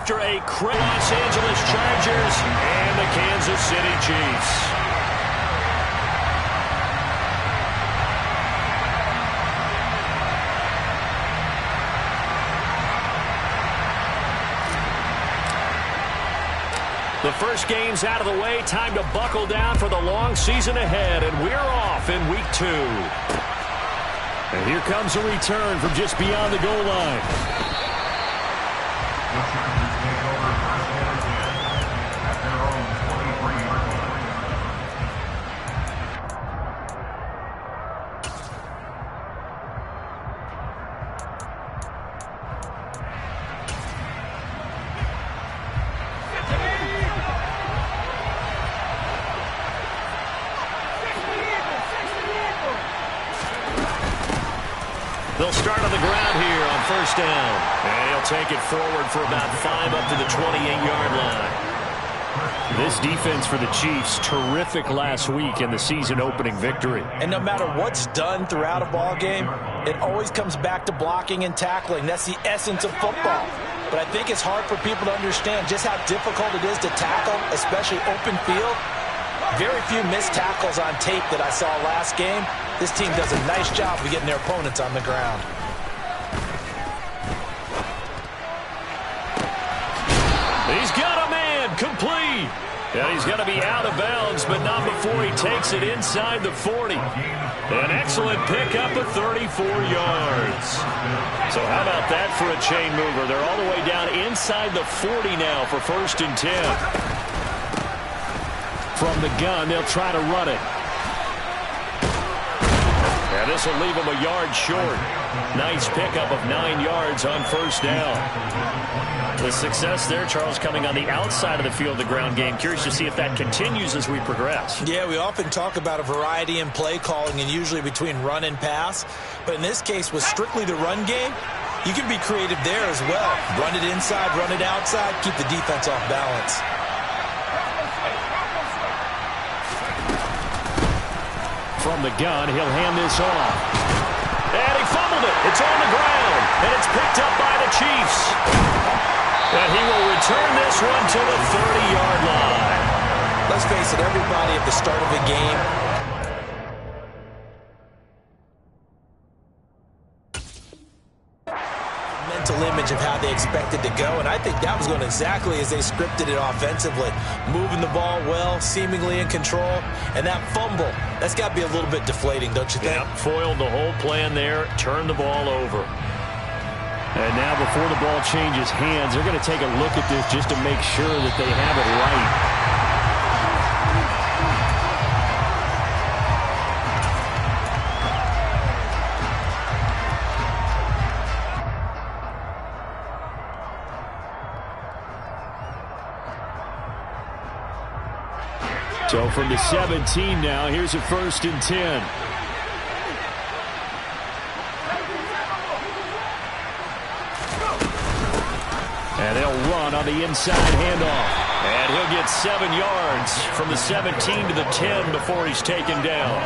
after a Los Angeles Chargers and the Kansas City Chiefs. The first game's out of the way. Time to buckle down for the long season ahead, and we're off in week 2. And here comes a return from just beyond the goal line. They'll start on the ground here on first down. And he'll take it forward for about 5 up to the 28-yard line. This defense for the Chiefs, terrific last week in the season-opening victory. And no matter what's done throughout a ball game, it always comes back to blocking and tackling. That's the essence of football. But I think it's hard for people to understand just how difficult it is to tackle, especially open field. Very few missed tackles on tape that I saw last game. This team does a nice job of getting their opponents on the ground. He's got a man, complete. And he's going to be out of bounds, but not before he takes it inside the 40. An excellent pickup of 34 yards. So how about that for a chain mover? They're all the way down inside the 40 now for 1st and 10. From the gun, they'll try to run it. And this will leave him a yard short. Nice pickup of 9 yards on first down. The success there, Charles, coming on the outside of the field, the ground game. Curious to see if that continues as we progress. Yeah, we often talk about a variety in play calling and usually between run and pass. But in this case, with strictly the run game, you can be creative there as well. Run it inside, run it outside, keep the defense off balance. From the gun, he'll hand this off. And he fumbled it. It's on the ground. And it's picked up by the Chiefs. And he will return this one to the 30-yard line. Let's face it, everybody at the start of a game, mental image of how they expected to go, and I think that was going exactly as they scripted it offensively. Moving the ball well, seemingly in control, and that fumble, that's got to be a little bit deflating, don't you think? Yeah, foiled the whole plan there, turned the ball over. And now before the ball changes hands, they're going to take a look at this just to make sure that they have it right. So from the 17 now, here's a 1st and 10. And they'll run on the inside handoff. And he'll get 7 yards from the 17 to the 10 before he's taken down.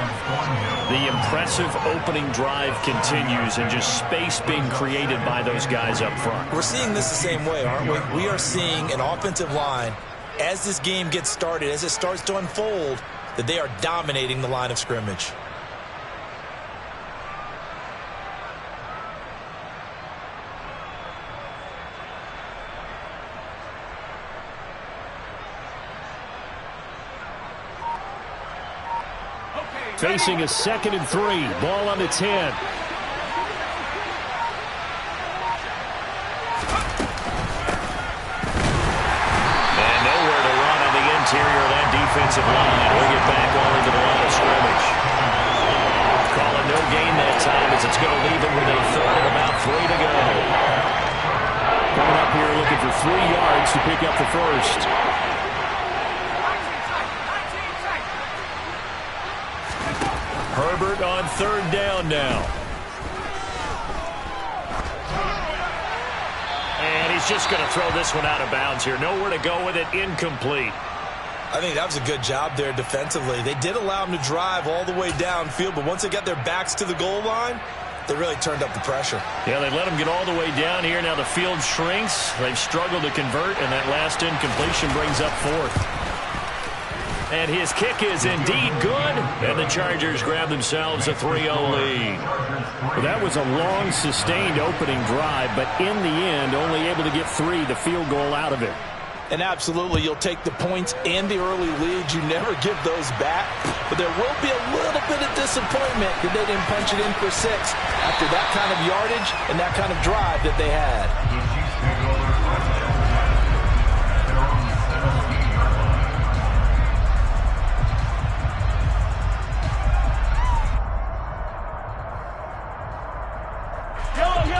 The impressive opening drive continues and just space being created by those guys up front. We're seeing this the same way, aren't we? We are seeing an offensive line, as this game gets started, as it starts to unfold, that they are dominating the line of scrimmage. Facing a 2nd and 3. Ball on the 10. And nowhere to run on the interior of that defensive line. We'll get back on into the line of scrimmage. Calling no gain that time as it's going to leave him with a 3rd and about 3 to go. Coming up here looking for 3 yards to pick up the 1st. Herbert on 3rd down now. And he's just going to throw this one out of bounds here. Nowhere to go with it. Incomplete. I think that was a good job there defensively. They did allow him to drive all the way downfield, but once they got their backs to the goal line, They really turned up the pressure. Yeah, they let him get all the way down here. Now the field shrinks. They've struggled to convert, and that last incompletion brings up fourth. And his kick is indeed good, and the Chargers grab themselves a 3-0 lead. Well, that was a long, sustained opening drive, but in the end, only able to get the field goal out of it. And absolutely, you'll take the points and the early leads. You never give those back. But there will be a little bit of disappointment that they didn't punch it in for 6 after that kind of yardage and that kind of drive that they had.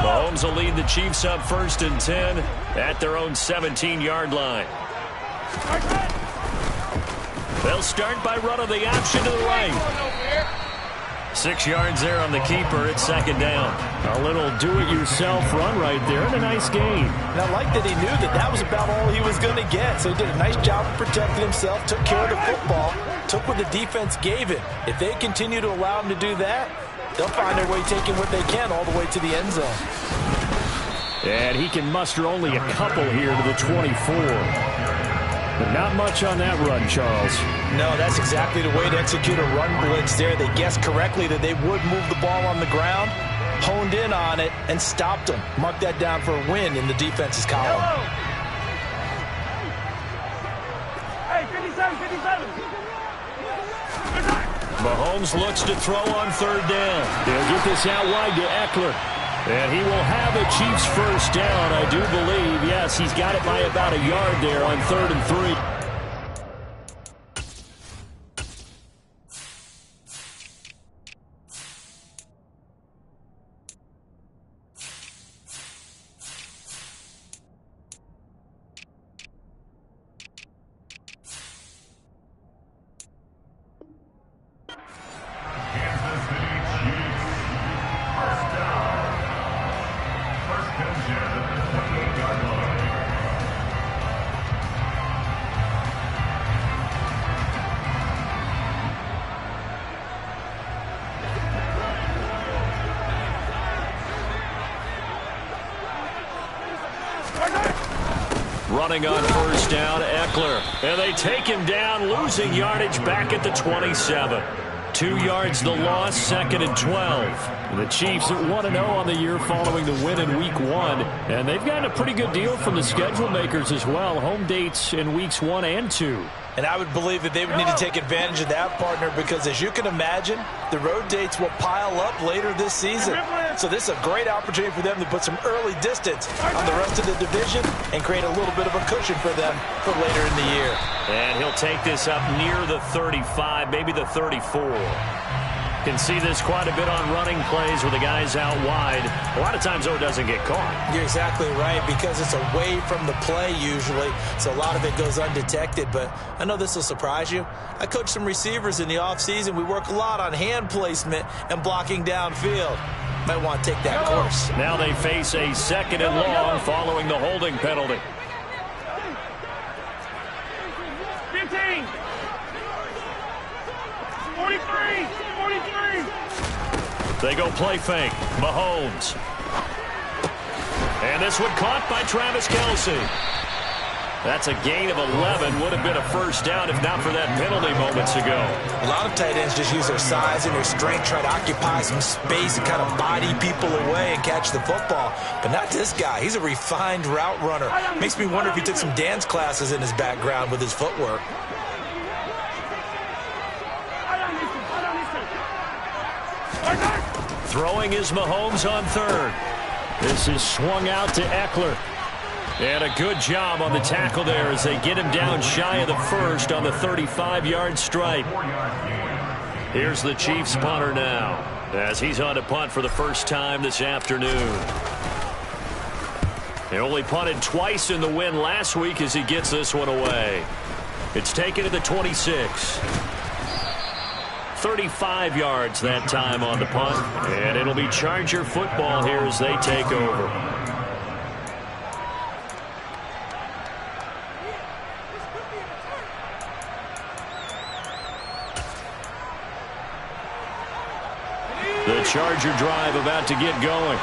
Mahomes will lead the Chiefs up 1st and 10 at their own 17-yard line. They'll start by running the option to the right. 6 yards there on the keeper. It's 2nd down. A little do-it-yourself run right there and a nice gain. And I like that he knew that that was about all he was going to get. So he did a nice job of protecting himself, took care of the football, took what the defense gave him. If they continue to allow him to do that, they'll find their way taking what they can all the way to the end zone. And he can muster only a couple here to the 24. But not much on that run, Charles. No, that's exactly the way to execute a run blitz there. They guessed correctly that they would move the ball on the ground, honed in on it, and stopped them. Mark that down for a win in the defense's column. Hey, 57, 57. Mahomes looks to throw on 3rd down. They'll get this out wide to Eckler. And he will have a Chiefs 1st down, I do believe. Yes, he's got it by about a yard there on 3rd and 3. Running on 1st down, Eckler. And they take him down, losing yardage back at the 27. 2 yards the loss, 2nd and 12. The Chiefs at 1-0 on the year following the win in Week 1. And they've gotten a pretty good deal from the schedule makers as well. Home dates in Weeks 1 and 2. And I would believe that they would need to take advantage of that, partner, because as you can imagine, the road dates will pile up later this season. So this is a great opportunity for them to put some early distance on the rest of the division and create a little bit of a cushion for them for later in the year. And he'll take this up near the 35, maybe the 34. Can see this quite a bit on running plays where the guy's out wide. A lot of times, though, it doesn't get caught. You're exactly right, because it's away from the play usually, so a lot of it goes undetected. But I know this will surprise you. I coach some receivers in the offseason. We work a lot on hand placement and blocking downfield. Might want to take that course. Now they face a 2nd and long following the holding penalty. 15. 43. 43. They go play fake. Mahomes. And this one caught by Travis Kelce. That's a gain of 11. Would have been a 1st down if not for that penalty moments ago. A lot of tight ends just use their size and their strength, try to occupy some space and kind of body people away and catch the football. But not this guy. He's a refined route runner. Makes me wonder if he took some dance classes in his background with his footwork. Throwing is Mahomes on 3rd. This is swung out to Eckler. And a good job on the tackle there as they get him down shy of the 1st on the 35-yard stripe. Here's the Chiefs punter now as he's on to punt for the 1st time this afternoon. He only punted twice in the win last week as he gets this one away. It's taken to the 26. 35 yards that time on the punt. And it'll be Charger football here as they take over. The Charger drive about to get going.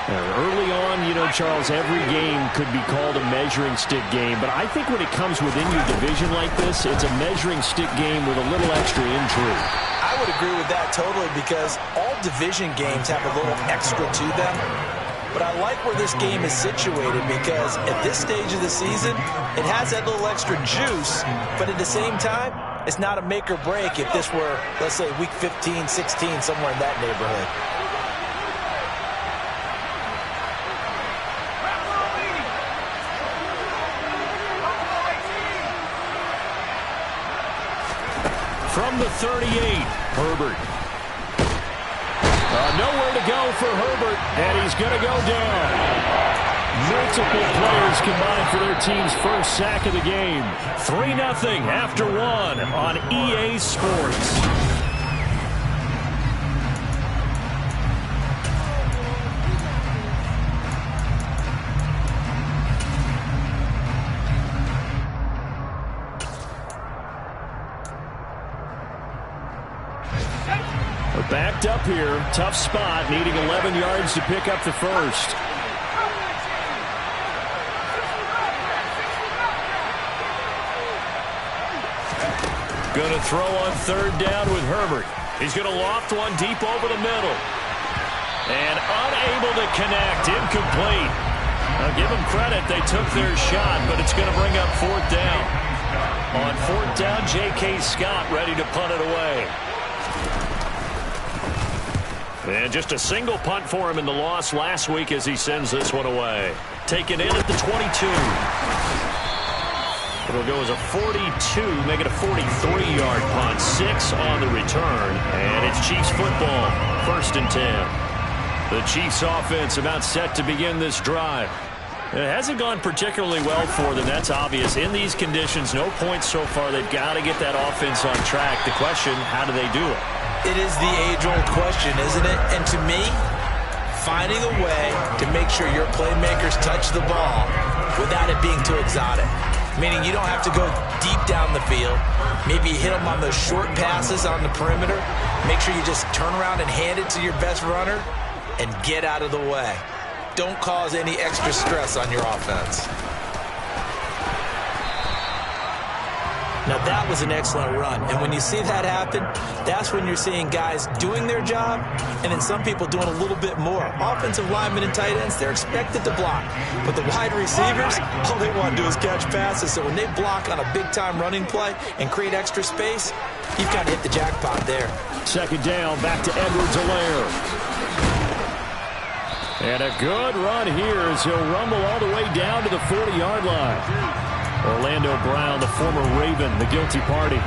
Early on, you know, Charles, every game could be called a measuring stick game. But I think when it comes within your division like this, it's a measuring stick game with a little extra intrigue. I would agree with that totally because all division games have a little extra to them. But I like where this game is situated because at this stage of the season, it has that little extra juice. But at the same time, it's not a make or break if this were, let's say, week 15, 16, somewhere in that neighborhood. From the 38, Herbert. Nowhere to go for Herbert, and he's going to go down. Multiple players combined for their team's first sack of the game. 3-0 after one on EA Sports. We're backed up here. Tough spot, needing 11 yards to pick up the first. Going to throw on third down with Herbert. He's going to loft one deep over the middle. And unable to connect. Incomplete. Now give them credit. They took their shot, but it's going to bring up fourth down. On fourth down, J.K. Scott ready to punt it away. And just a single punt for him in the loss last week as he sends this one away. Taken in at the 22. It'll go as a 42, make it a 43-yard punt. 6 on the return, and it's Chiefs football. 1st and 10. The Chiefs offense about set to begin this drive. It hasn't gone particularly well for them. That's obvious. In these conditions, no points so far. They've got to get that offense on track. The question, how do they do it? It is the age-old question, isn't it? And to me, finding a way to make sure your playmakers touch the ball without it being too exotic. Meaning you don't have to go deep down the field. Maybe you hit them on those short passes on the perimeter. Make sure you just turn around and hand it to your best runner and get out of the way. Don't cause any extra stress on your offense. Now, that was an excellent run. And when you see that happen, that's when you're seeing guys doing their job and then some people doing a little bit more. Offensive linemen and tight ends, they're expected to block. But the wide receivers, all they want to do is catch passes. So when they block on a big-time running play and create extra space, you've got to hit the jackpot there. Second down, back to Edwards-Helaire. And a good run here as he'll rumble all the way down to the 40-yard line. Orlando Brown, the former Raven, the guilty party.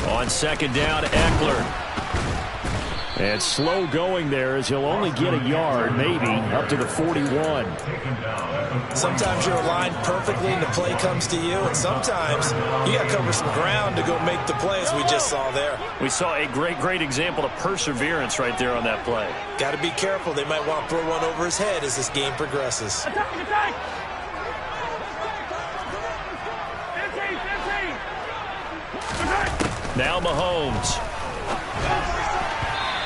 On second down, Eckler. And slow going there as he'll only get a yard, maybe, up to the 41. Sometimes you're aligned perfectly and the play comes to you, and sometimes you got to cover some ground to go make the play, as we just saw there. We saw a great example of perseverance right there on that play. Got to be careful. They might want to throw one over his head as this game progresses. Attack, attack! 15. Now Mahomes.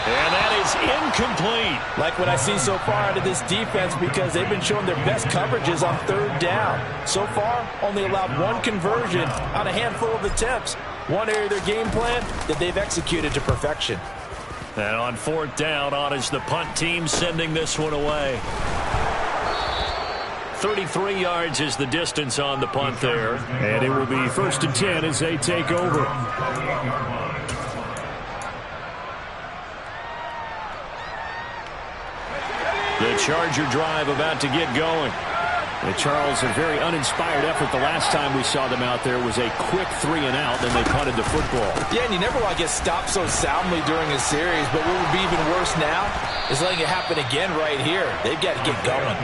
And that is incomplete. Like what I see so far out of this defense because they've been showing their best coverages on third down. So far, only allowed one conversion on a handful of attempts. One area of their game plan that they've executed to perfection. And on fourth down, on is the punt team sending this one away. 33 yards is the distance on the punt there. And it will be 1st and 10 as they take over. The Charger drive about to get going. Charles, a very uninspired effort the last time we saw them out there was a quick 3-and-out, then they punted the football. Yeah, and you never want to get stopped so soundly during a series, but what would be even worse now is letting it happen again right here. They've got to get going.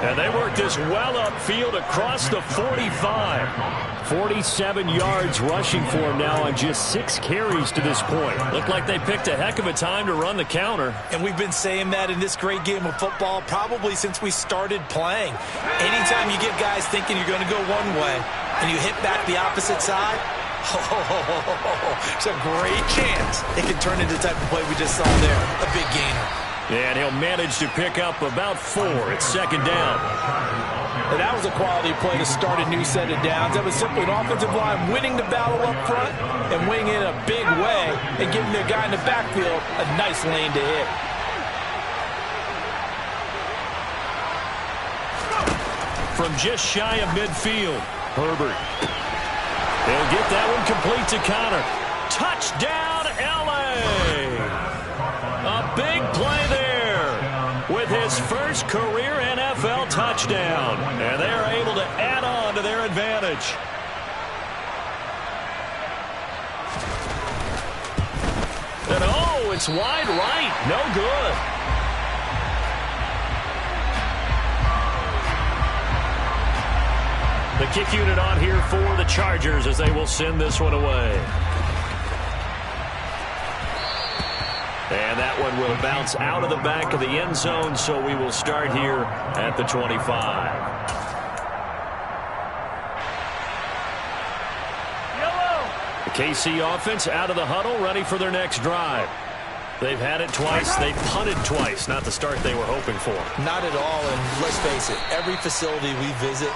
And they work this well upfield across the 45. 47 yards rushing for him now on just 6 carries to this point. Looked like they picked a heck of a time to run the counter. And we've been saying that in this great game of football probably since we started playing. Anytime you get guys thinking you're going to go one way and you hit back the opposite side, it's a great chance it can turn into the type of play we just saw there. A big gainer. And he'll manage to pick up about 4. It's 2nd down. And that was a quality play to start a new set of downs. That was simply an offensive line winning the battle up front and winning it in a big way and giving their guy in the backfield a nice lane to hit. From just shy of midfield, Herbert. He'll get that one complete to Connor. Touchdown, L.A. A big play there with his first career NFL touchdown. And they are able to add on to their advantage. And oh, it's wide right. No good. The kick unit on here for the Chargers as they will send this one away. And that one will bounce out of the back of the end zone, so we will start here at the 25. The KC offense out of the huddle, ready for their next drive. They've had it twice. They've punted twice. Not the start they were hoping for. Not at all, and let's face it, every facility we visit,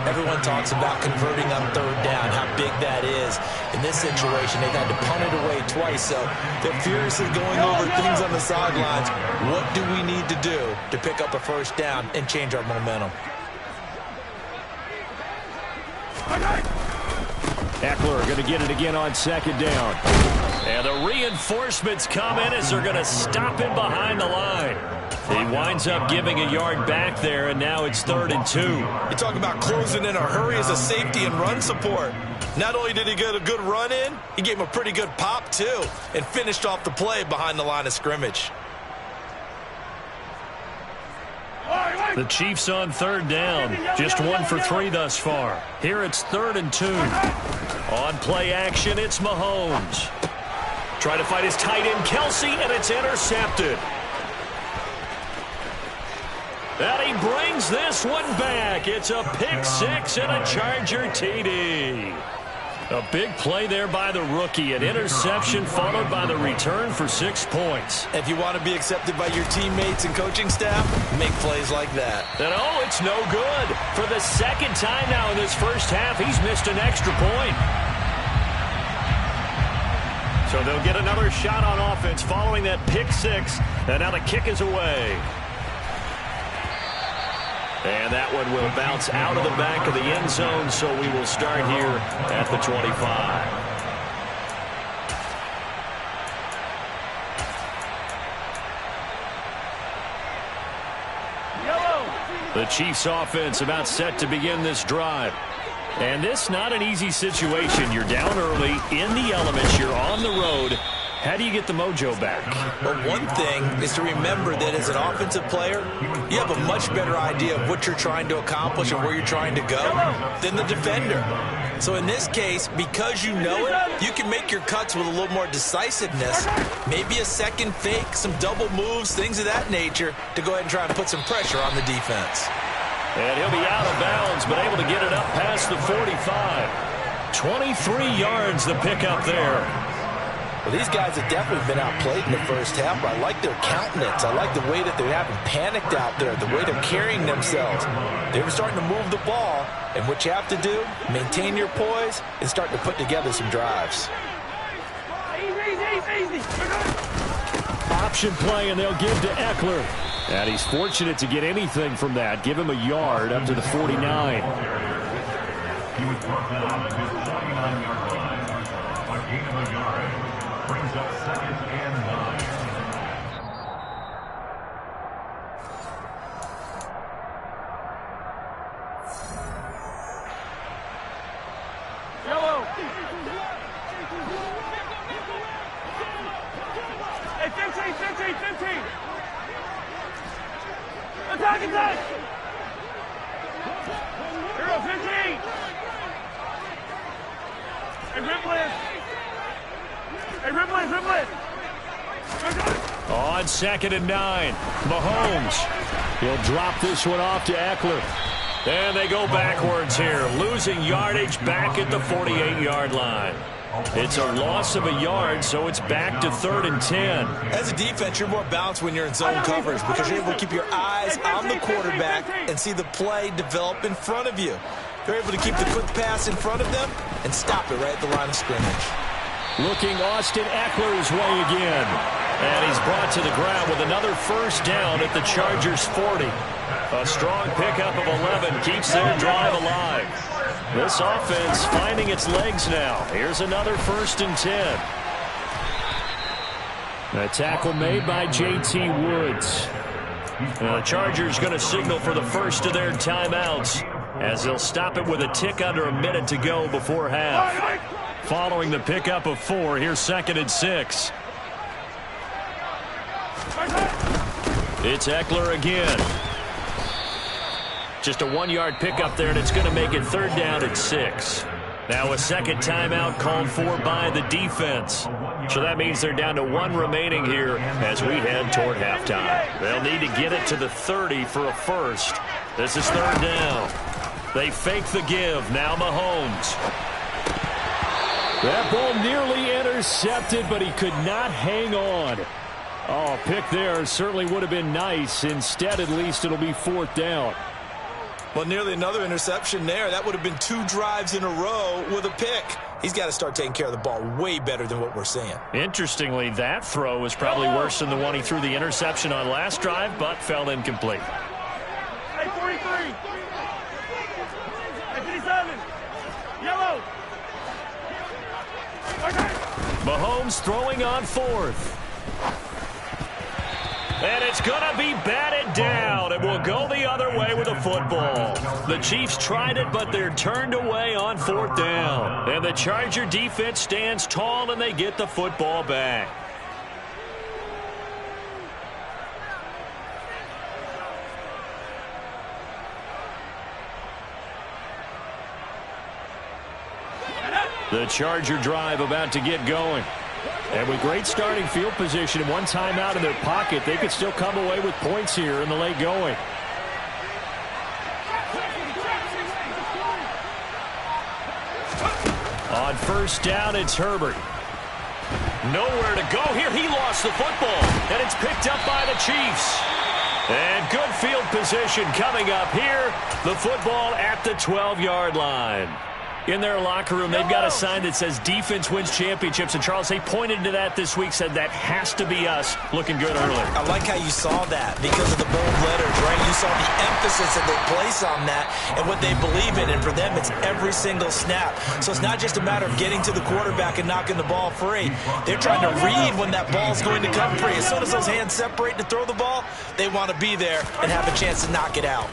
everyone talks about converting on 3rd down, how big that is. In this situation, they've had to punt it away twice, so they're furiously going over things on the sidelines. What do we need to do to pick up a 1st down and change our momentum? Eckler going to get it again on 2nd down. And the reinforcements come in as they're going to stop him behind the line. He winds up giving a yard back there, and now it's 3rd and 2. You talk about closing in a hurry as a safety and run support. Not only did he get a good run in, he gave him a pretty good pop, too, and finished off the play behind the line of scrimmage. The Chiefs on 3rd down. Just 1 for 3 thus far. Here it's 3rd and 2. On play action, it's Mahomes. Trying to fight his tight end, Kelsey, and it's intercepted. And he brings this one back. It's a pick 6 and a Charger TD. A big play there by the rookie. An interception followed by the return for 6 points. If you want to be accepted by your teammates and coaching staff, make plays like that. And oh, it's no good. For the 2nd time now in this first half, he's missed an extra point. So they'll get another shot on offense following that pick 6. And now the kick is away. And that one will bounce out of the back of the end zone, so we will start here at the 25. The Chiefs offense about set to begin this drive. And this not an easy situation. You're down early, in the elements, you're on the road. How do you get the mojo back? Well, one thing is to remember that as an offensive player, you have a much better idea of what you're trying to accomplish and where you're trying to go than the defender. So in this case, because you know it, you can make your cuts with a little more decisiveness, maybe a second fake, some double moves, things of that nature, to go ahead and try and put some pressure on the defense. And he'll be out of bounds, but able to get it up past the 45. 23 yards the pickup there. Well, these guys have definitely been outplayed in the first half, but I like their countenance. I like the way that they haven't panicked out there, the way they're carrying themselves. They're starting to move the ball, and what you have to do, maintain your poise and start to put together some drives. Option play, and they'll give to Eckler. And he's fortunate to get anything from that. Give him a yard up to the 49. He was brought down at his 49-yard line. A gain of a yard brings up 2nd and 9. Yellow. Hey, 15. Attack! Hero 15. Hey, Ripley. Hey, Ripley, Ripley. On 2nd and 9, Mahomes. He'll drop this one off to Eckler. And they go backwards here, losing yardage back at the 48-yard line. It's a loss of a yard, so it's back to 3rd and 10. As a defense, you're more balanced when you're in zone coverage because you're able to keep your eyes on the quarterback and see the play develop in front of you. You're able to keep the quick pass in front of them and stop it right at the line of scrimmage. Looking Austin Eckler's way again. And he's brought to the ground with another first down at the Chargers' 40. A strong pickup of 11 keeps their drive alive. This offense finding its legs now. Here's another 1st and 10. A tackle made by J.T. Woods. Now the Chargers going to signal for the first of their timeouts as they'll stop it with a tick under a minute to go before half. Following the pickup of 4, here's 2nd and 6. It's Eckler again. Just a 1-yard pickup there, and it's going to make it 3rd down at 6. Now a second timeout called for by the defense. So that means they're down to 1 remaining here as we head toward halftime. They'll need to get it to the 30 for a first. This is 3rd down. They fake the give. Now Mahomes. That ball nearly intercepted, but he could not hang on. Oh, pick there certainly would have been nice. Instead, at least, it'll be 4th down. Well, nearly another interception there. That would have been 2 drives in a row with a pick. He's got to start taking care of the ball way better than what we're seeing. Interestingly, that throw was probably worse than the one he threw the interception on last drive, but fell incomplete. Hey, 43. Hey, 57. Yellow. Mahomes throwing on 4th. And it's going to be batted down, and we'll go the other way with a football. The Chiefs tried it, but they're turned away on 4th down. And the Charger defense stands tall, and they get the football back. The Charger drive about to get going. And with great starting field position and 1 timeout in their pocket, they could still come away with points here in the late going. On 1st down, it's Herbert. Nowhere to go here. He lost the football, and it's picked up by the Chiefs. And good field position coming up here. The football at the 12-yard line. In their locker room, they've got a sign that says defense wins championships. And, Charles, they pointed to that this week, said that has to be us. Looking good early. I like how you saw that because of the bold letters, right? You saw the emphasis that they place on that and what they believe in. And for them, it's every single snap. So it's not just a matter of getting to the quarterback and knocking the ball free. They're trying to read when that ball's going to come free. As soon as those hands separate to throw the ball, they want to be there and have a chance to knock it out.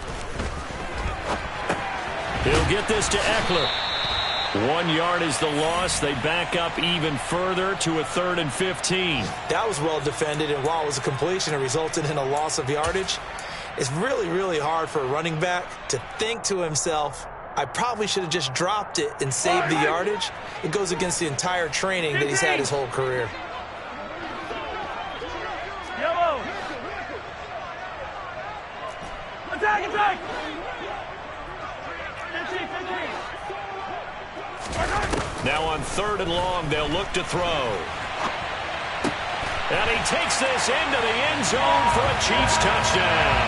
He'll get this to Eckler. 1 yard is the loss. They back up even further to a 3rd and 15. That was well defended, and while it was a completion, it resulted in a loss of yardage. It's really, really hard for a running back to think to himself, I probably should have just dropped it and saved the yardage. It goes against the entire training that he's had his whole career. Yellow. Attack, attack. 15, 15. Now on 3rd and long, they'll look to throw. And he takes this into the end zone for a Chiefs touchdown.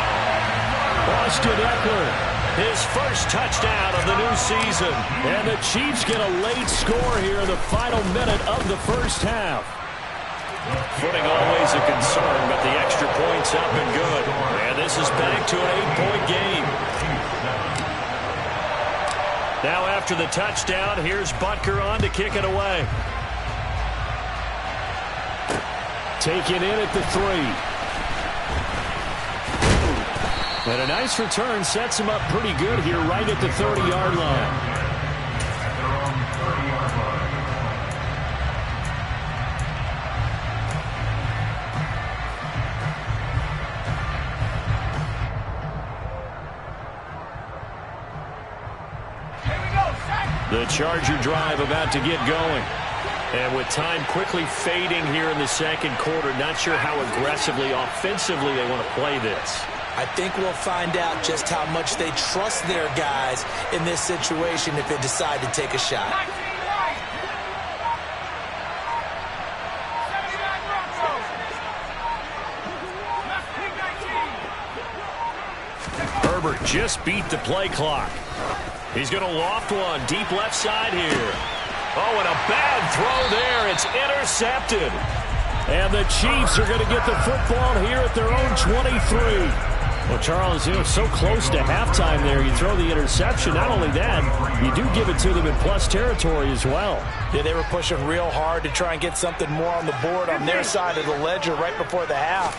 Austin Eckler, his first touchdown of the new season. And the Chiefs get a late score here in the final minute of the first half. Footing always a concern, but the extra point's up and good. And this is back to an 8-point game. Now after the touchdown, here's Butker on to kick it away. Taken in at the 3. And a nice return sets him up pretty good here right at the 30-yard line. Here we go, sack. The Charger drive about to get going. And with time quickly fading here in the second quarter, not sure how aggressively, offensively they want to play this. I think we'll find out just how much they trust their guys in this situation if they decide to take a shot. Herbert just beat the play clock. He's going to loft one deep left side here. Oh, and a bad throw there. It's intercepted. And the Chiefs are going to get the football here at their own 23. Well, Charles, so close to halftime there. You throw the interception. Not only that, you do give it to them in plus territory as well. Yeah, they were pushing real hard to try and get something more on the board on their side of the ledger right before the half.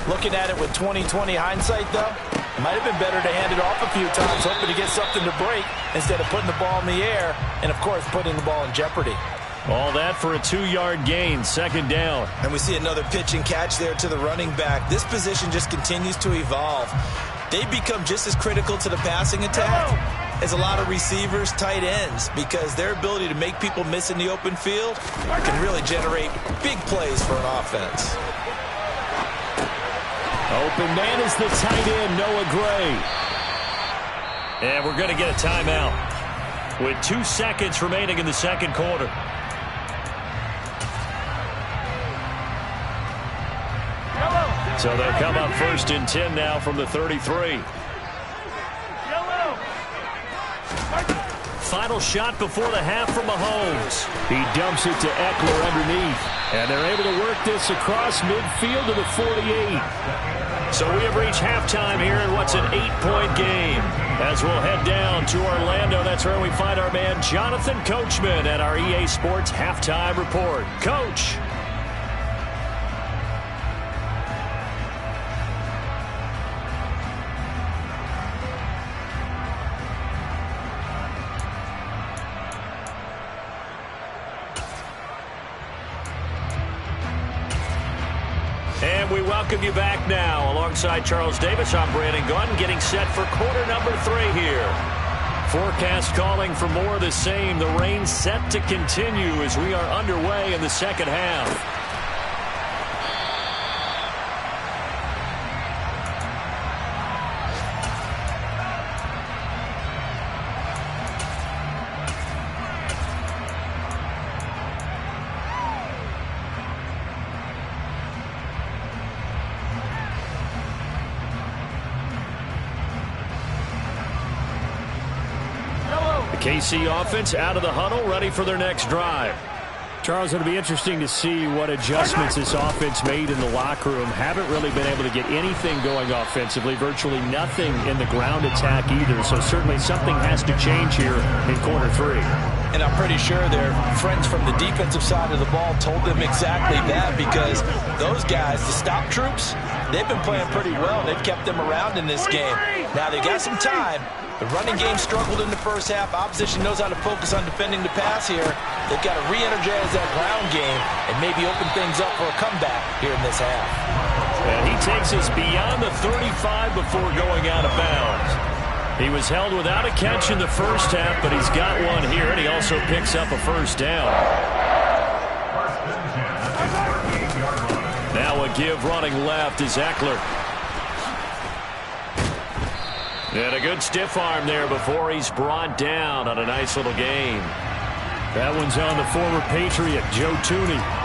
Looking at it with 20/20 hindsight, though, it might have been better to hand it off a few times, hoping to get something to break instead of putting the ball in the air and, of course, putting the ball in jeopardy. All that for a 2-yard gain, second down. And we see another pitch and catch there to the running back. This position just continues to evolve. They become just as critical to the passing attack as a lot of receivers, tight ends, because their ability to make people miss in the open field can really generate big plays for an offense. Open man is the tight end, Noah Gray. And we're going to get a timeout with 2 seconds remaining in the second quarter. So they'll come up 1st and 10 now from the 33. Final shot before the half from Mahomes. He dumps it to Eckler underneath. And they're able to work this across midfield to the 48. So we have reached halftime here in what's an 8-point game. As we'll head down to Orlando, that's where we find our man Jonathan Coachman at our EA Sports Halftime Report. Coach. And we welcome you back now. Alongside Charles Davis, I'm Brandon Gunn, getting set for quarter number 3 here. Forecast calling for more of the same. The rain set to continue as we are underway in the second half. KC offense out of the huddle, ready for their next drive. Charles, it'll be interesting to see what adjustments this offense made in the locker room. Haven't really been able to get anything going offensively, virtually nothing in the ground attack either. So certainly something has to change here in quarter 3. And I'm pretty sure their friends from the defensive side of the ball told them exactly that, because those guys, the stop troops, they've been playing pretty well. They've kept them around in this game. Now they got some time. The running game struggled in the first half. Opposition knows how to focus on defending the pass here. They've got to re-energize that ground game and maybe open things up for a comeback here in this half. And he takes us beyond the 35 before going out of bounds. He was held without a catch in the first half, but he's got one here, and he also picks up a first down. Now a give running left is Eckler. And a good stiff arm there before he's brought down on a nice little gain. That one's on the former Patriot, Joe Tooney.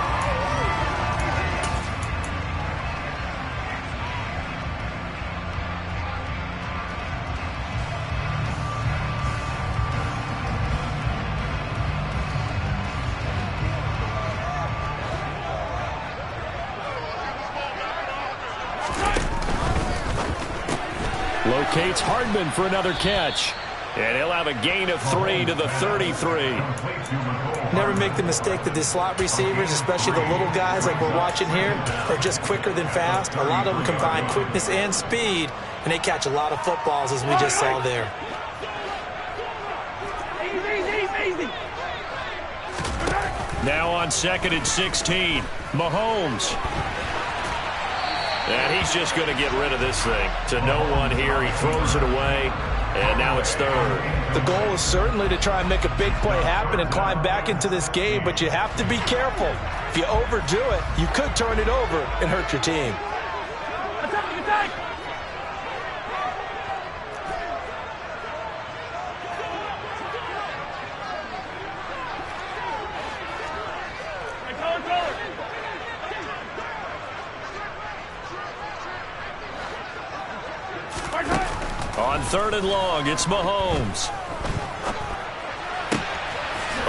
Locates Hardman for another catch. And he'll have a gain of 3 to the 33. Never make the mistake that the slot receivers, especially the little guys like we're watching here, are just quicker than fast. A lot of them combine quickness and speed, and they catch a lot of footballs, as we just saw there. Now on 2nd and 16, Mahomes. And he's just going to get rid of this thing. To no one here. He throws it away. And now it's third. The goal is certainly to try and make a big play happen and climb back into this game, but you have to be careful. If you overdo it, you could turn it over and hurt your team. Attack! On third and long, it's Mahomes.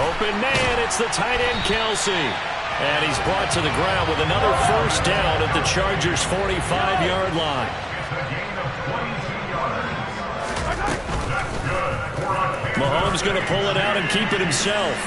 Open man, it's the tight end, Kelsey. And he's brought to the ground with another first down at the Chargers' 45-yard line. Mahomes going to pull it out and keep it himself.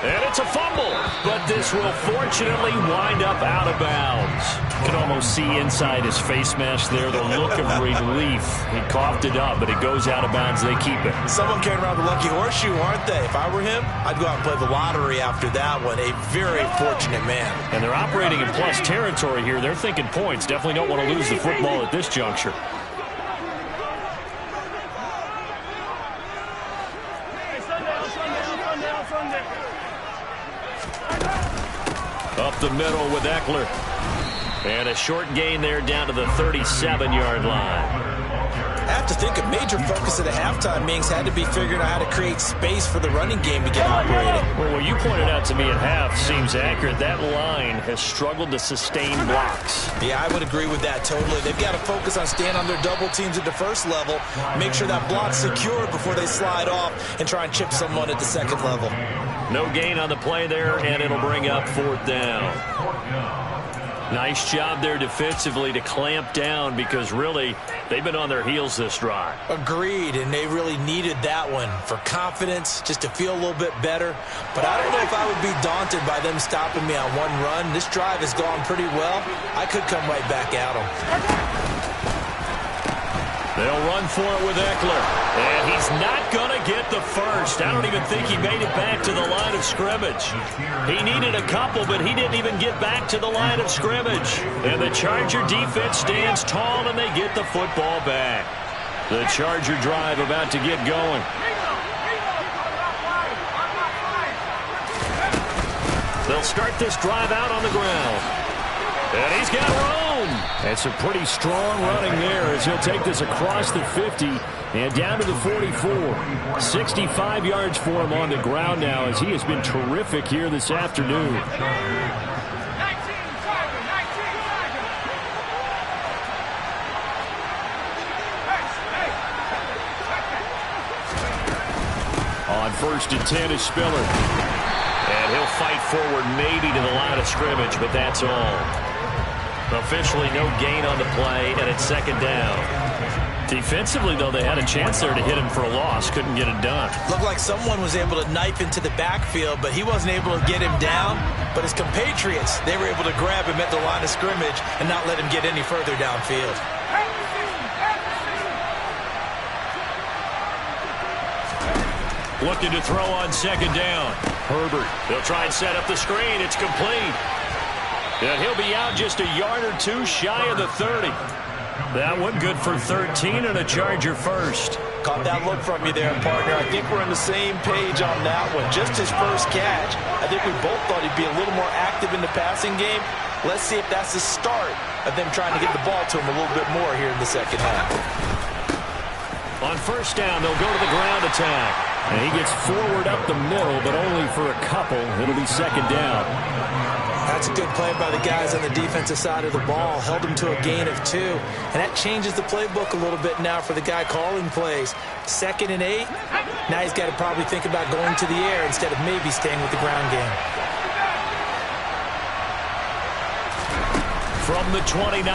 And it's a fumble, but this will fortunately wind up out of bounds. You can almost see inside his face mask there the look of relief. He coughed it up, but it goes out of bounds. They keep it. Someone carrying around the lucky horseshoe, aren't they? If I were him, I'd go out and play the lottery after that one. A very fortunate man. And they're operating in plus territory here. They're thinking points. Definitely don't want to lose the football at this juncture. Up the middle with Eckler. And a short gain there down to the 37-yard line. I have to think a major focus at the halftime, Mings, had to be figuring out how to create space for the running game to get operating. Well, what you pointed out to me at half seems accurate. That line has struggled to sustain blocks. Yeah, I would agree with that totally. They've got to focus on staying on their double teams at the first level, make sure that block's secure before they slide off and try and chip someone at the second level. No gain on the play there, and it'll bring up fourth down. Nice job there defensively to clamp down because really they've been on their heels this drive. Agreed, and they really needed that one for confidence, just to feel a little bit better. But I don't know if I would be daunted by them stopping me on one run. This drive has gone pretty well. I could come right back at them. They'll run for it with Eckler. And he's not going to get the first. I don't even think he made it back to the line of scrimmage. He needed a couple, but he didn't even get back to the line of scrimmage. And the Charger defense stands tall, and they get the football back. The Charger drive about to get going. They'll start this drive out on the ground. And he's got room. That's a pretty strong running there as he'll take this across the 50 and down to the 44. 65 yards for him on the ground now as he has been terrific here this afternoon. On first and 10 is Spiller. And he'll fight forward maybe to the line of scrimmage, but that's all. Officially no gain on the play, and it's second down. Defensively, though, they had a chance there to hit him for a loss. Couldn't get it done. Looked like someone was able to knife into the backfield, but he wasn't able to get him down. But his compatriots, they were able to grab him at the line of scrimmage and not let him get any further downfield. Looking to throw on second down. Herbert. They'll try and set up the screen. It's complete. And he'll be out just a yard or two shy of the 30. That one good for 13 and a Charger first. Caught that look from you there, partner. I think we're on the same page on that one. Just his first catch. I think we both thought he'd be a little more active in the passing game. Let's see if that's the start of them trying to get the ball to him a little bit more here in the second half. On first down, they'll go to the ground attack. And he gets forward up the middle, but only for a couple. It'll be second down. That's a good play by the guys on the defensive side of the ball. Held him to a gain of 2. And that changes the playbook a little bit now for the guy calling plays. 2nd and 8. Now he's got to probably think about going to the air instead of maybe staying with the ground game. From the 29,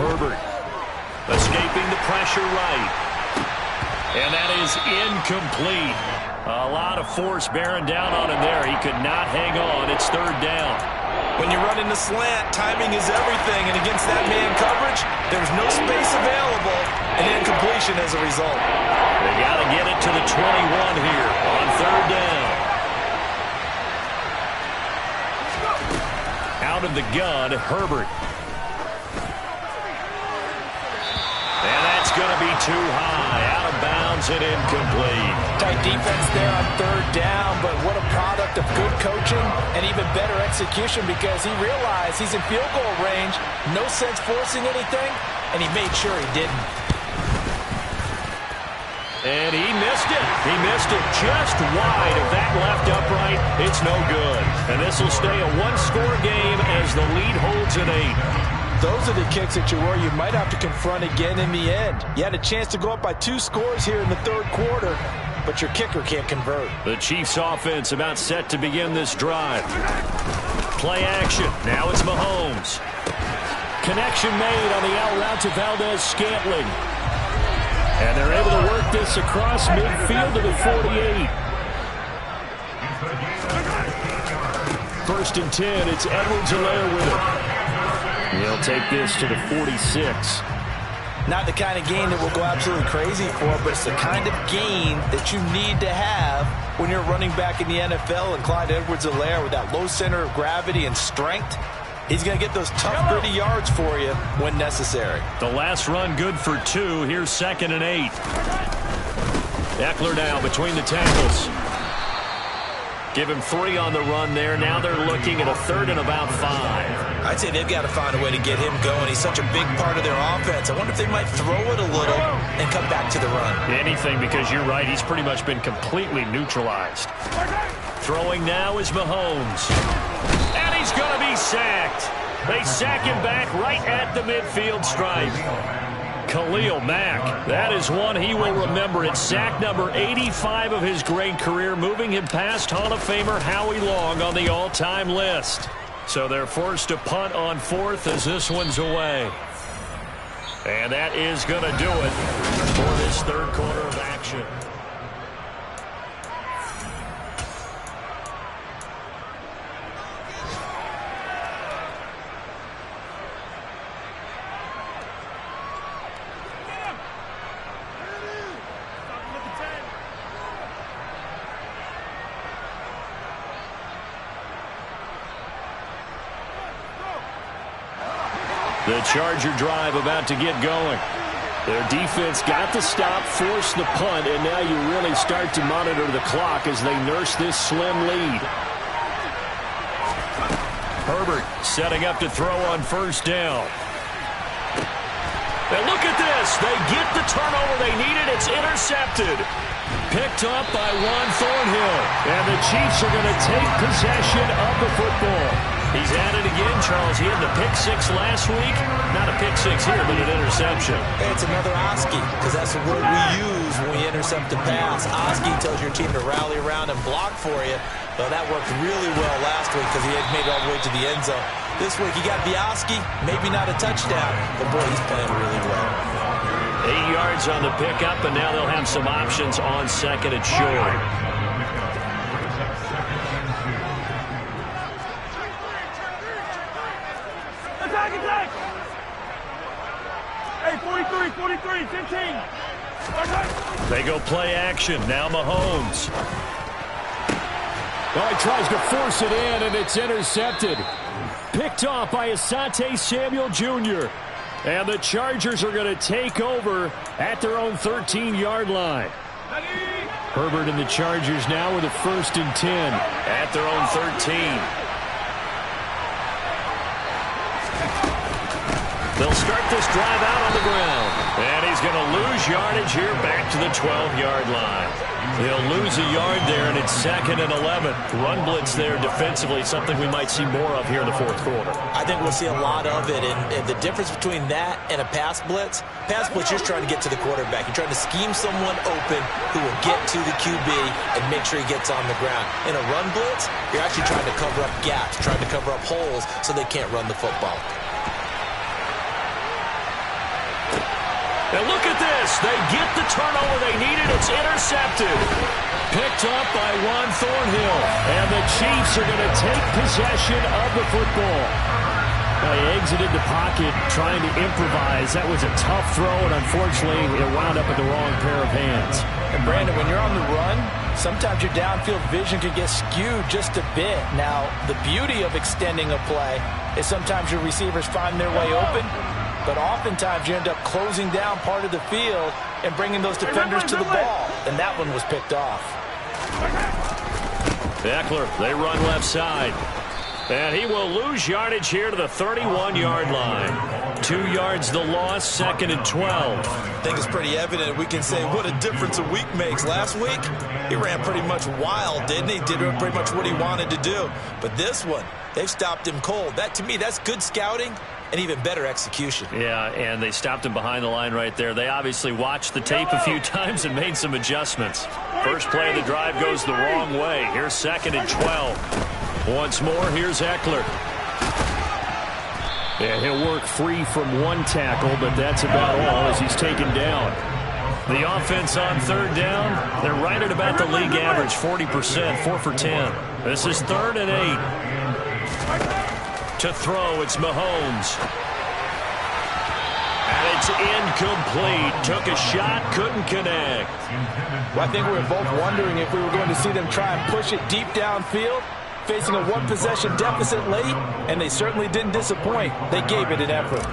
Herbert. Escaping the pressure right. And that is incomplete. A lot of force bearing down on him there. He could not hang on. It's third down. When you run in the slant, timing is everything. And against that man coverage, there's no space available. And incompletion as a result. They got to get it to the 21 here on third down. Out of the gun, Herbert. And that's going to be too high, out of bounds and incomplete. Tight defense there on third down, but what a product of good coaching and even better execution because he realized he's in field goal range, no sense forcing anything, and he made sure he didn't. And he missed it. He missed it just wide of that left upright. It's no good. And this will stay a one-score game as the lead holds at 8. Those are the kicks that you worry you might have to confront again in the end. You had a chance to go up by 2 scores here in the third quarter, but your kicker can't convert. The Chiefs offense about set to begin this drive. Play action. Now it's Mahomes. Connection made on the out route to Valdez-Scantling. And they're able to work this across midfield to the 48. 1st and 10. It's Edwards-Helaire with it. He'll take this to the 46. Not the kind of game that we'll go absolutely crazy for, but it's the kind of game that you need to have when you're running back in the NFL. And Clyde Edwards-Helaire with that low center of gravity and strength, he's going to get those tough, gritty yards for you when necessary. The last run good for 2. Here's 2nd and 8. Eckler now between the tackles. Give him 3 on the run there. Now they're looking at a 3rd and about 5. I'd say they've got to find a way to get him going. He's such a big part of their offense. I wonder if they might throw it a little and come back to the run. Anything, because you're right. He's pretty much been completely neutralized. Throwing now is Mahomes. And he's going to be sacked. They sack him back right at the midfield stripe. Khalil Mack, that is one he will remember. It's sack number 85 of his great career, moving him past Hall of Famer Howie Long on the all-time list. So they're forced to punt on 4th as this one's away. And that is going to do it for this third quarter of action. The Charger drive about to get going. Their defense got the stop, forced the punt, and now you really start to monitor the clock as they nurse this slim lead. Herbert setting up to throw on 1st down. And look at this. They get the turnover they needed. It's intercepted. Picked up by Juan Thornhill. And the Chiefs are going to take possession of the football. He's at it again, Charles. He had the pick 6 last week. Not a pick 6 here, but an interception. It's another Oski, because that's the word we use when we intercept a pass. Oski tells your team to rally around and block for you. Well, that worked really well last week because he had made it all the way to the end zone. This week he got the Oski, maybe not a touchdown, but boy, he's playing really well. 8 yards on the pickup, and now they'll have some options on 2nd and short. Attack! Hey, 43, 15. They go play action. Now Mahomes. Oh, he tries to force it in, and it's intercepted. Picked off by Asante Samuel Jr. And the Chargers are going to take over at their own 13-yard line. Herbert and the Chargers now with a 1st and 10. At their own 13. They'll start this drive out on the ground. And he's going to lose yardage here back to the 12-yard line. He'll lose a yard there, and it's 2nd and 11. Run blitz there defensively, something we might see more of here in the 4th quarter. I think we'll see a lot of it, and the difference between that and a pass blitz, you're just trying to get to the quarterback. You're trying to scheme someone open who will get to the QB and make sure he gets on the ground. In a run blitz, you're actually trying to cover up gaps, trying to cover up holes so they can't run the football. And look at this. They get the turnover they needed. It's intercepted. Picked up by Juan Thornhill. And the Chiefs are going to take possession of the football. Now, he exited the pocket trying to improvise. That was a tough throw, and unfortunately, it wound up in the wrong pair of hands. And, Brandon, when you're on the run, sometimes your downfield vision can get skewed just a bit. Now, the beauty of extending a play is sometimes your receivers find their way open, but oftentimes you end up closing down part of the field and bringing those defenders to the ball, and that one was picked off. Eckler, they run left side. And he will lose yardage here to the 31-yard line. 2 yards the loss, 2nd and 12. I think it's pretty evident. We can say what a difference a week makes. Last week, he ran pretty much wild, didn't he? Did pretty much what he wanted to do. But this one, they've stopped him cold. That, to me, that's good scouting and even better execution. Yeah, and they stopped him behind the line right there. They obviously watched the tape a few times and made some adjustments. First play of the drive goes the wrong way. Here's 2nd and 12. Once more, here's Eckler. And he'll work free from one tackle, but that's about all as he's taken down. The offense on 3rd down, they're right at about the league average, 40%, 4 for 10. This is 3rd and 8. To throw, it's Mahomes. And it's incomplete. Took a shot, couldn't connect. Well, I think we were both wondering if we were going to see them try and push it deep downfield, facing a one-possession deficit late, and they certainly didn't disappoint. They gave it an effort.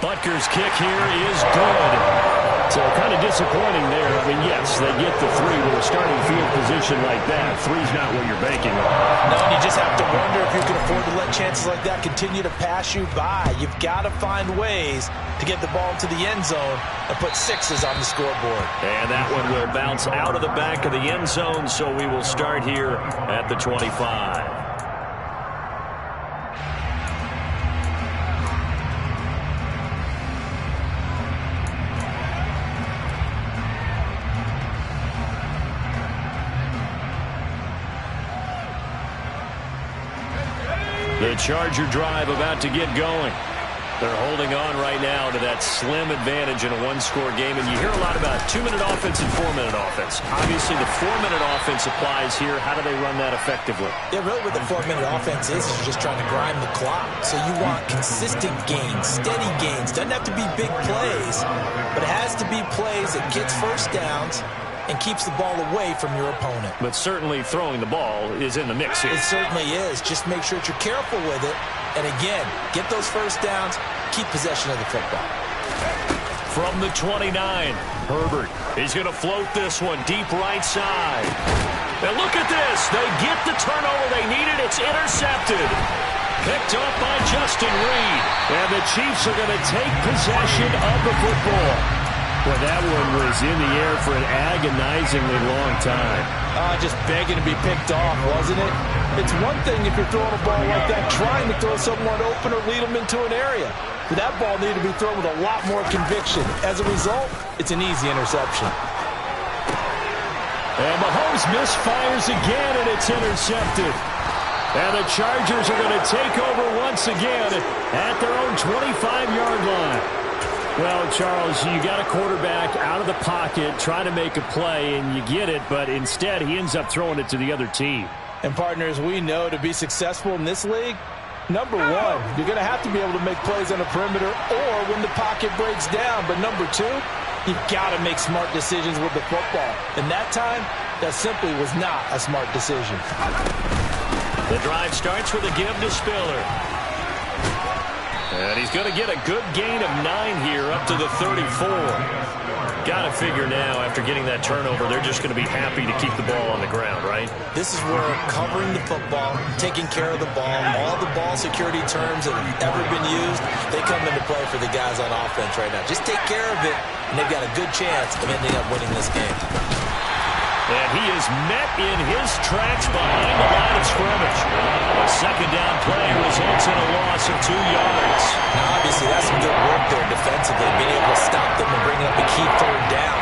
Butker's kick here is good. So kind of disappointing there. I mean, yes, they get the 3 with a starting field position like that. 3's not what you're banking on. No, and you just have to wonder if you can afford to let chances like that continue to pass you by. You've got to find ways to get the ball into the end zone and put 6s on the scoreboard. And that one will bounce out of the back of the end zone, so we will start here at the 25. The Charger drive about to get going. They're holding on right now to that slim advantage in a one-score game. And you hear a lot about 2-minute offense and 4-minute offense. Obviously, the 4-minute offense applies here. How do they run that effectively? Yeah, really what the 4-minute offense is you're just trying to grind the clock. So you want consistent gains, steady gains. Doesn't have to be big plays, but it has to be plays that gets first downs and keeps the ball away from your opponent. But certainly throwing the ball is in the mix here. It certainly is. Just make sure that you're careful with it. And again, get those first downs, keep possession of the football. From the 29, Herbert. He's going to float this one deep right side. And look at this. They get the turnover they needed. It's intercepted. Picked up by Justin Reed. And the Chiefs are going to take possession of the football. Well, that one was in the air for an agonizingly long time. Just begging to be picked off, wasn't it? It's one thing if you're throwing a ball like that, trying to throw someone open or lead them into an area. But that ball needed to be thrown with a lot more conviction. As a result, it's an easy interception. And Mahomes misfires again, and it's intercepted. And the Chargers are going to take over once again at their own 25-yard line. Well, Charles, you got a quarterback out of the pocket, trying to make a play, and you get it, but instead he ends up throwing it to the other team. And partners, we know to be successful in this league, number one, you're going to have to be able to make plays on the perimeter or when the pocket breaks down. But number two, you've got to make smart decisions with the football. And that time, that simply was not a smart decision. The drive starts with a give to Spiller. And he's going to get a good gain of 9 here up to the 34. Got to figure now, after getting that turnover, they're just going to be happy to keep the ball on the ground, right? This is where covering the football, taking care of the ball, all the ball security terms that have ever been used, they come into play for the guys on offense right now. Just take care of it, and they've got a good chance of ending up winning this game. And he is met in his tracks behind the line of scrimmage. A second down play results in a loss of 2 yards. Now, obviously, that's some good work there defensively, being able to stop them and bringing up a key 3rd down.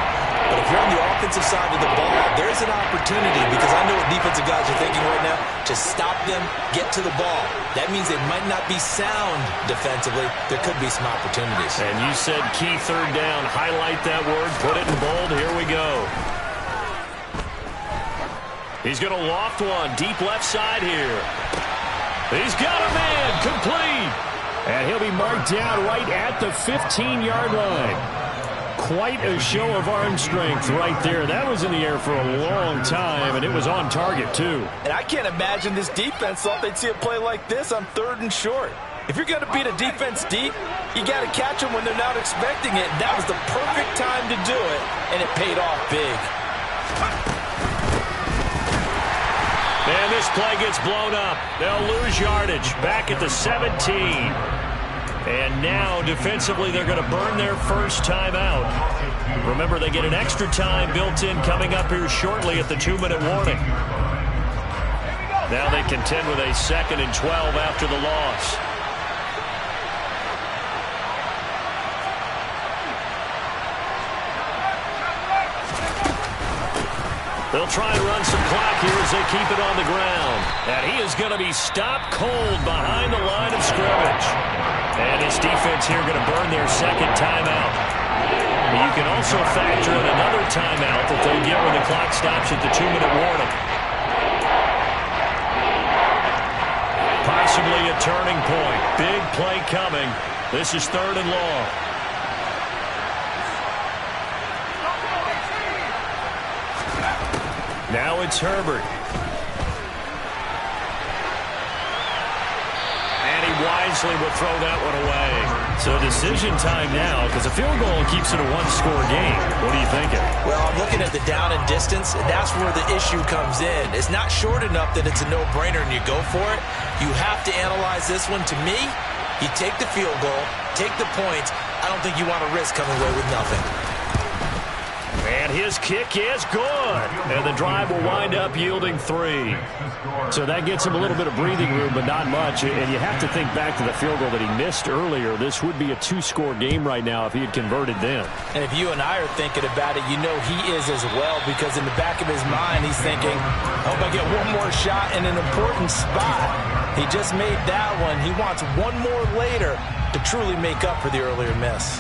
But if you're on the offensive side of the ball, there's an opportunity, because I know what defensive guys are thinking right now. Just stop them, get to the ball. That means they might not be sound defensively. There could be some opportunities. And you said key 3rd down. Highlight that word. Put it in bold. Here we go. He's going to loft one deep left side here. He's got a man, complete. And he'll be marked down right at the 15-yard line. quite a show of arm strength right there. That was in the air for a long time, and it was on target, too. And I can't imagine this defense thought they'd see a play like this on 3rd and short. If you're going to beat a defense deep, you got to catch them when they're not expecting it. That was the perfect time to do it, and it paid off big. And this play gets blown up. They'll lose yardage back at the 17. And now, defensively, they're going to burn their first timeout. Remember, they get an extra time built in coming up here shortly at the 2-minute warning. Now they contend with a 2nd and 12 after the loss. They'll try and run some clock here as they keep it on the ground. And he is going to be stopped cold behind the line of scrimmage. And his defense here going to burn their 2nd timeout. But you can also factor in another timeout that they'll get when the clock stops at the 2-minute warning. Possibly a turning point. Big play coming. This is 3rd and long. Now it's Herbert. And he wisely will throw that one away. So decision time now, because a field goal keeps it a 1-score game. What are you thinking? Well, I'm looking at the down and distance, and that's where the issue comes in. It's not short enough that it's a no-brainer and you go for it. You have to analyze this one. To me, you take the field goal, take the points. I don't think you want to risk coming away with nothing. And his kick is good. And the drive will wind up yielding 3. So that gets him a little bit of breathing room, but not much. And you have to think back to the field goal that he missed earlier. This would be a 2-score game right now if he had converted then. And if you and I are thinking about it, you know he is as well, because in the back of his mind, he's thinking, I hope I get one more shot in an important spot. He just made that one. He wants one more later to truly make up for the earlier miss.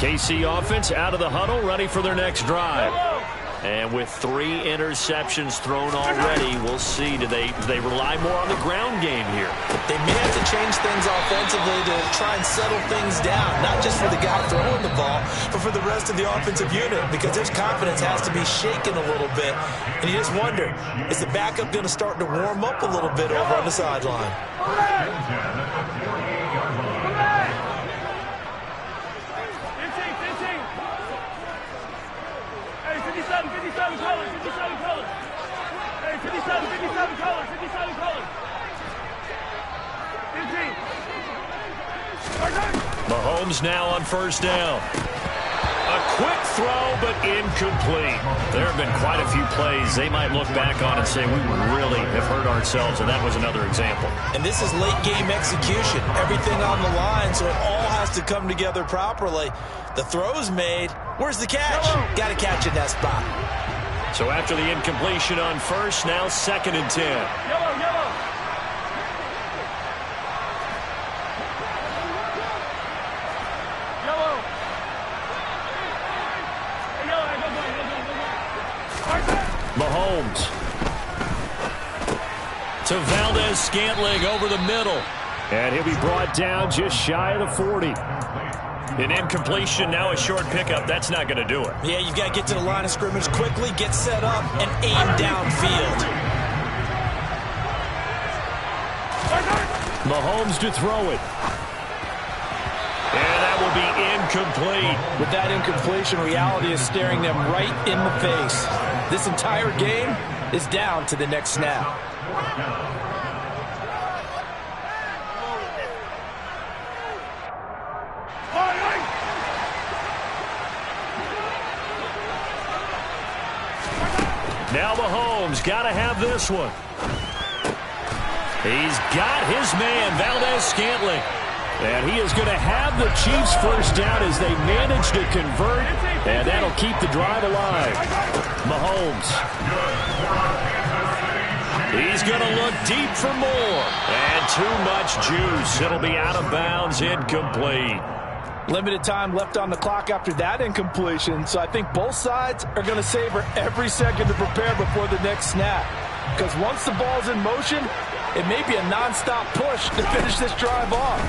KC offense out of the huddle, ready for their next drive. And with 3 interceptions thrown already, we'll see. Do they rely more on the ground game here? They may have to change things offensively to try and settle things down, not just for the guy throwing the ball, but for the rest of the offensive unit, because their confidence has to be shaken a little bit. And you just wonder, is the backup going to start to warm up a little bit over on the sideline? Mahomes now on 1st down. A quick throw, but incomplete. There have been quite a few plays they might look back on and say, we really have hurt ourselves, and that was another example. And this is late game execution. Everything on the line, so it all has to come together properly. The throw's made. Where's the catch? Got to catch in that spot. So after the incompletion on 1st, now 2nd and 10. Mahomes to Valdez-Scantling over the middle. And he'll be brought down just shy of the 40. An incompletion, now a short pickup. That's not going to do it. Yeah, you've got to get to the line of scrimmage quickly, get set up, and aim downfield. Mahomes to throw it. And that will be incomplete. With that incompletion, reality is staring them right in the face. This entire game is down to the next snap. Now Mahomes got to have this one. He's got his man, Valdez-Scantling. And he is going to have the Chiefs first down as they manage to convert, and that'll keep the drive alive. Mahomes. He's going to look deep for more. And too much juice. It'll be out of bounds, incomplete. Limited time left on the clock after that incompletion, so I think both sides are going to savor every second to prepare before the next snap. because once the ball's in motion, it may be a nonstop push to finish this drive off.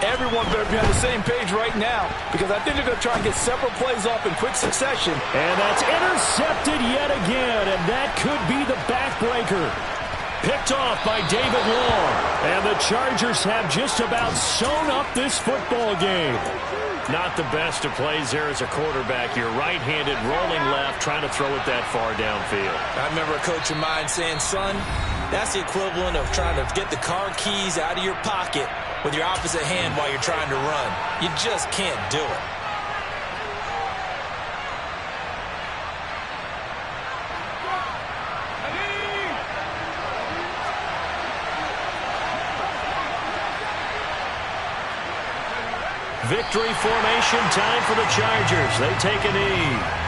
Everyone better be on the same page right now, because I think they're going to try and get several plays off in quick succession. And that's intercepted yet again, and that could be the backbreaker. Picked off by David Long, and the Chargers have just about sewn up this football game. Not the best of plays there as a quarterback. You're right-handed, rolling left, trying to throw it that far downfield. I remember a coach of mine saying, son, that's the equivalent of trying to get the car keys out of your pocket with your opposite hand while you're trying to run. You just can't do it. Victory formation time for the Chargers. They take a knee.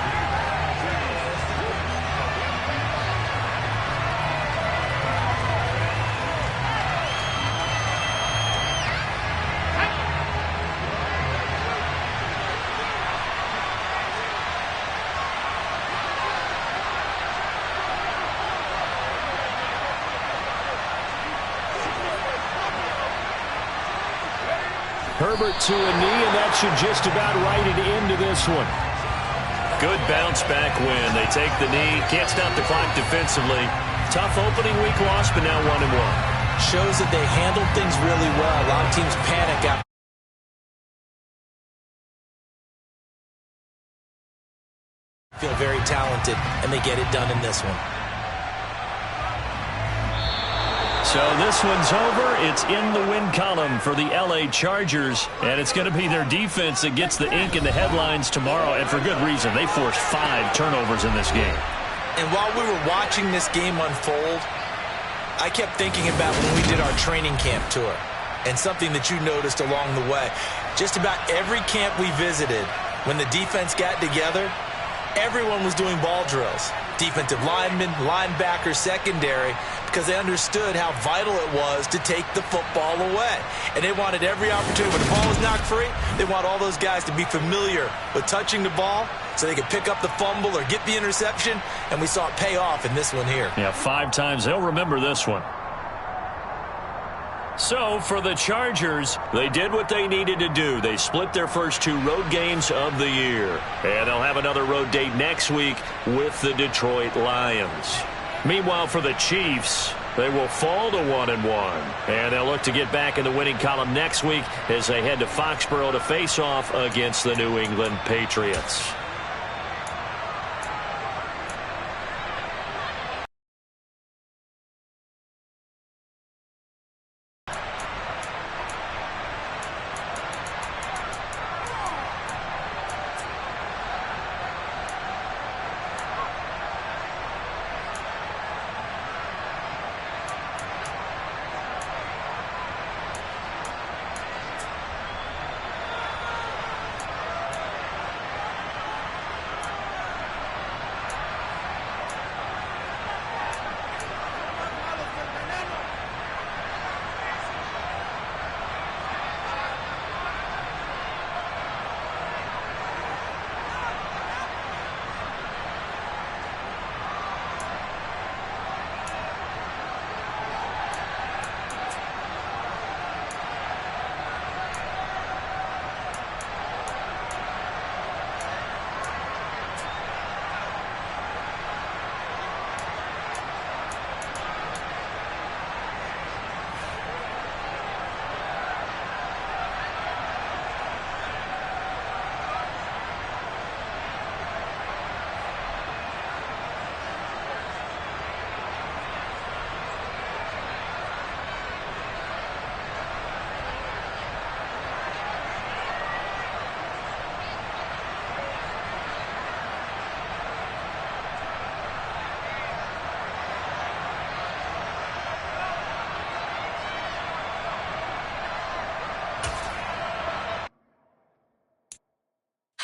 Herbert to a knee, and that should just about write it into this one. Good bounce back win. They take the knee. Can't stop the clock defensively. Tough opening week loss, but now 1-1. Shows that they handled things really well. A lot of teams panic out. Feel very talented, and they get it done in this one. So this one's over. It's in the win column for the LA Chargers, and it's going to be their defense that gets the ink in the headlines tomorrow, and for good reason. They forced 5 turnovers in this game. And while we were watching this game unfold, I kept thinking about when we did our training camp tour, and something that you noticed along the way. Just about every camp we visited, when the defense got together, everyone was doing ball drills. Defensive linemen, linebackers, secondary, because they understood how vital it was to take the football away. And they wanted every opportunity. When the ball was knocked free, they want all those guys to be familiar with touching the ball so they could pick up the fumble or get the interception, and we saw it pay off in this one here. Yeah, 5 times. They'll remember this one. So, for the Chargers, they did what they needed to do. They split their first 2 road games of the year. And they'll have another road date next week with the Detroit Lions. Meanwhile, for the Chiefs, they will fall to 1-1. And they'll look to get back in the winning column next week as they head to Foxborough to face off against the New England Patriots.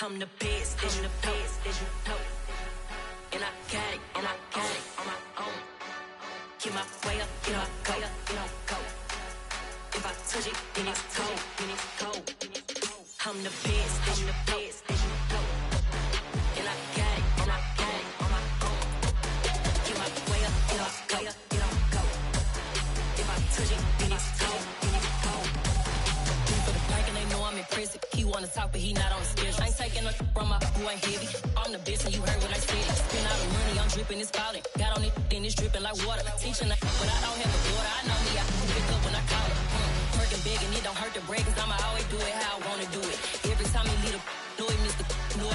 I'm the best, as you know. And I got it, on my own. Get my way up, get my go, go. If I touch it, then it's cold, I'm the best, as you know. And I got it, on my own. Get my way up, get my go. but he not on the schedule. I ain't taking a from my who ain't heavy. I'm the bitch and you heard what I said. Spend all the money, I'm dripping, it's falling. Got on it, then it's dripping like water. Teaching the but I don't have a daughter. I know me, I pick up when I call her. Working big and it don't hurt to break, cause I'ma always do it